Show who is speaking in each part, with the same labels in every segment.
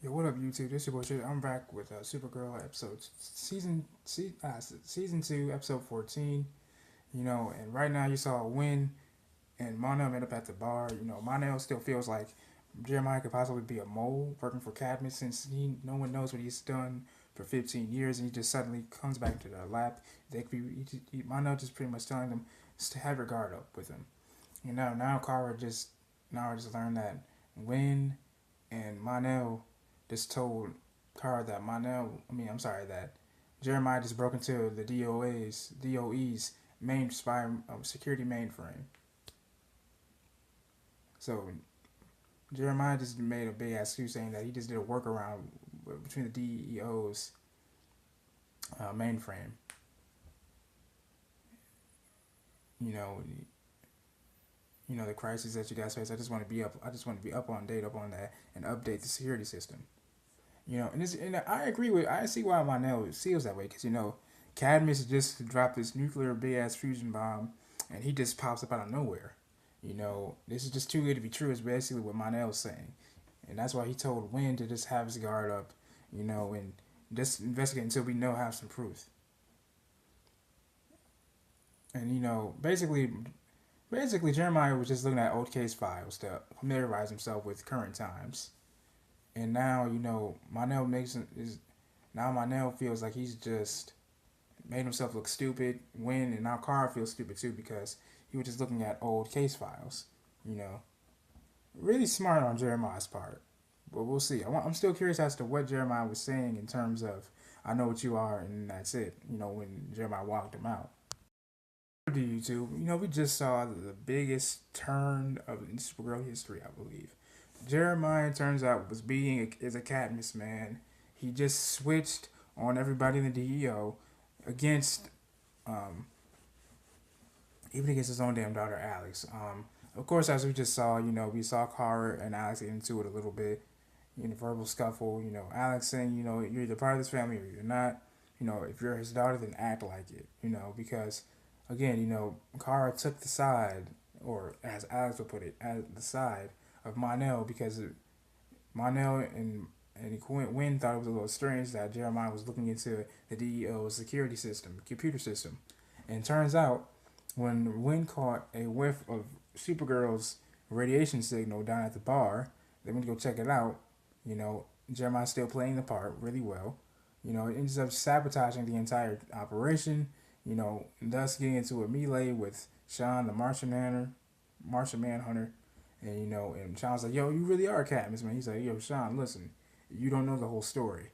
Speaker 1: Yo, what up, YouTube? This your boy. Shit. I'm back with Supergirl episode season 2, episode 14. And right now you saw a win, and Monel met up at the bar. Monel still feels like Jeremiah could possibly be a mole working for Cadmus since no one knows what he's done for 15 years, and he just suddenly comes back to their lap. They could be Monel just pretty much telling them to have your guard up with him. Now Kara just learned that Win and Monel just told Kara that that Jeremiah just broke into the DOE's main spy security mainframe. So Jeremiah just made a big ass excuse saying that he just did a workaround between the DEO's mainframe. You know, the crisis that you guys face. I just want to be up. I just want to be up on date, up on that, and update the security system. And I agree with. I see why Monel feels that way because Cadmus just dropped this nuclear big ass fusion bomb, and he just pops up out of nowhere. This is just too good to be true. Is basically what Monel's saying, and that's why he told Win to just have his guard up, and just investigate until we have some proof. And basically Jeremiah was just looking at old case files to familiarize himself with current times. And now Monel feels like he's just made himself look stupid. Win and now Carr feels stupid too because he was just looking at old case files. You know, really smart on Jeremiah's part, but we'll see. I'm still curious as to what Jeremiah was saying in terms of "I know what you are" and that's it. When Jeremiah walked him out. To YouTube, we just saw the biggest turn of Supergirl history, I believe. Jeremiah turns out is a Cadmus man. He just switched on everybody in the DEO against um, even against his own damn daughter Alex. Of course, as we just saw, we saw Kara and Alex get into it a little bit in a verbal scuffle. Alex saying, you're either part of this family or you're not. If you're his daughter, then act like it. Because again, Kara took the side, or as Alex would put it, as the side of Monel because Monel and Wynn thought it was a little strange that Jeremiah was looking into the DEO security system, computer system. And it turns out when Wynn caught a whiff of Supergirl's radiation signal down at the bar, they went to go check it out. Jeremiah's still playing the part really well. It ends up sabotaging the entire operation. Thus getting into a melee with Sean, the Martian Manhunter, and Sean's like, "Yo, you really are Cadmus, man." He's like, "Yo, Sean, listen, you don't know the whole story."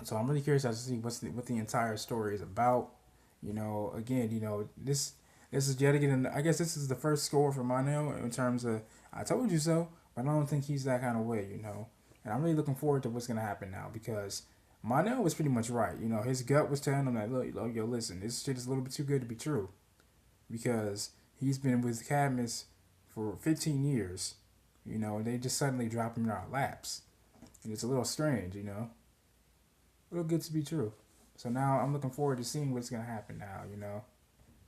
Speaker 1: So I'm really curious as to see what the entire story is about. Again, this is yet again. I guess this is the first score for Monel in terms of "I told you so," but I don't think he's that kind of way. And I'm really looking forward to what's gonna happen now because Monel was pretty much right. His gut was telling him that, look, yo, listen, this shit is a little bit too good to be true because he's been with Cadmus for 15 years, and they just suddenly drop him in our laps. And it's a little strange, a little good to be true. So now I'm looking forward to seeing what's going to happen now.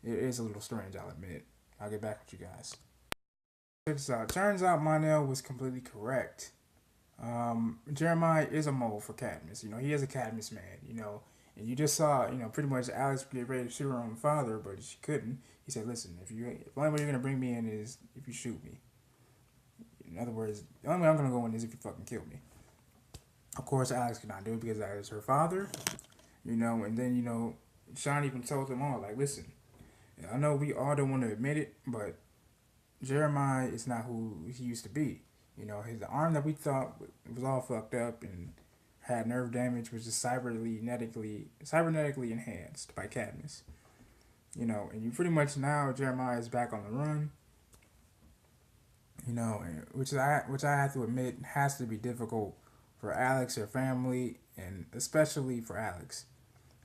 Speaker 1: It is a little strange, I'll admit. I'll get back with you guys. Turns out Monel was completely correct. Jeremiah is a mole for Cadmus. He is a Cadmus man, And you just saw, pretty much Alex get ready to shoot her own father, but she couldn't. He said, "Listen, if the only way you're gonna bring me in is if you shoot me. In other words, the only way I'm gonna go in is if you fucking kill me." Of course, Alex could not do it because that is her father, And then Sean even told them all, like, "Listen, I know we all don't want to admit it, but Jeremiah is not who he used to be. His arm that we thought was all fucked up and had nerve damage was just cybernetically enhanced by Cadmus. And you pretty much now Jeremiah is back on the run. Which I have to admit has to be difficult for Alex, her family, and especially for Alex,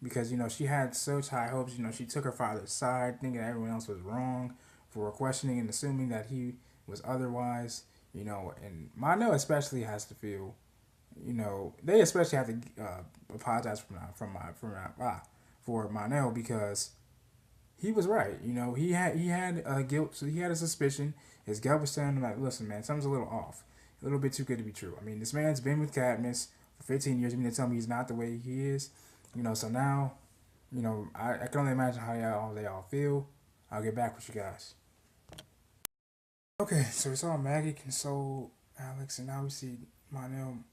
Speaker 1: because she had such high hopes. She took her father's side, thinking everyone else was wrong for questioning and assuming that he was otherwise. And Monel especially has to feel. They especially have to apologize for Monel because he was right. He had guilt, so he had a suspicion. His gut was telling him like, "Listen, man, something's a little off." a little bit too good to be true. I mean, this man's been with Katniss for 15 years. You mean to tell me he's not the way he is? So now, I can only imagine how they all feel. I'll get back with you guys. Okay, so we saw Maggie console Alex, and now we see Monel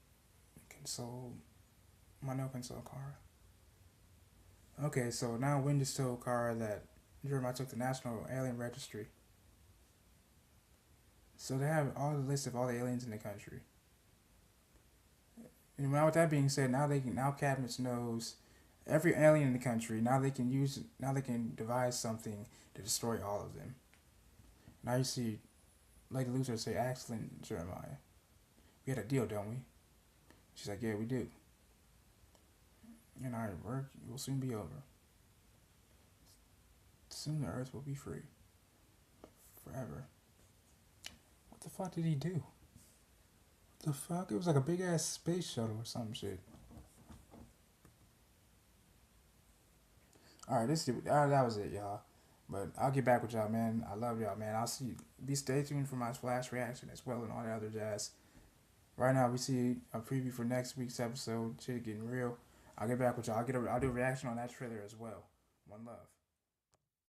Speaker 1: console console Kara. Okay, so now Wind just told Kara that Jeremiah took the National Alien Registry. So they have all the list of all the aliens in the country. And now with that being said, now Cadmus knows every alien in the country. Now they can devise something to destroy all of them. Now you see Lady Luthor say, "Excellent, Jeremiah. We had a deal, don't we?" She's like, "Yeah, we do. And our work will soon be over. Soon the Earth will be free. Forever." What the fuck did he do? What the fuck? It was like a big ass space shuttle or some shit. Alright, that was it, y'all. But I'll get back with y'all, man. I love y'all, man. I'll see you. Stay tuned for my Flash reaction as well and all that other jazz. Right now, we see a preview for next week's episode. Shit getting real. I'll get back with y'all. I'll do a reaction on that trailer as well. One love.